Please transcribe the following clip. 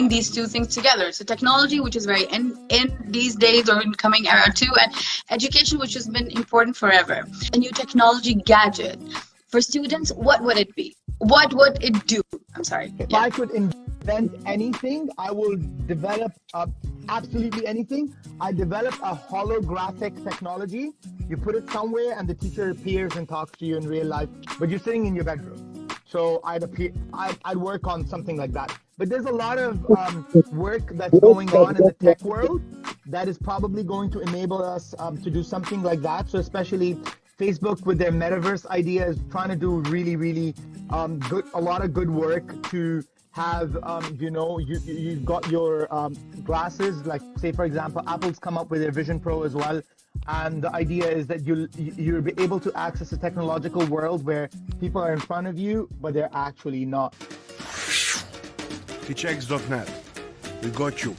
these two things together. So technology, which is very in these days or in coming era too, and education, which has been important forever. A new technology gadget for students, what would it be? What would it do? I'm sorry. If I could invent anything, I will develop absolutely anything. I develop a holographic technology. You put it somewhere and the teacher appears and talks to you in real life, but you're sitting in your bedroom. So I'd work on something like that. But there's a lot of work that's going on in the tech world that is probably going to enable us to do something like that. So especially Facebook with their metaverse idea is trying to do really a lot of good work to have you've got your glasses, like say for example Apple's come up with their Vision Pro as well, and the idea is that you'll be able to access a technological world where people are in front of you but they're actually not. teachx.net, we got you.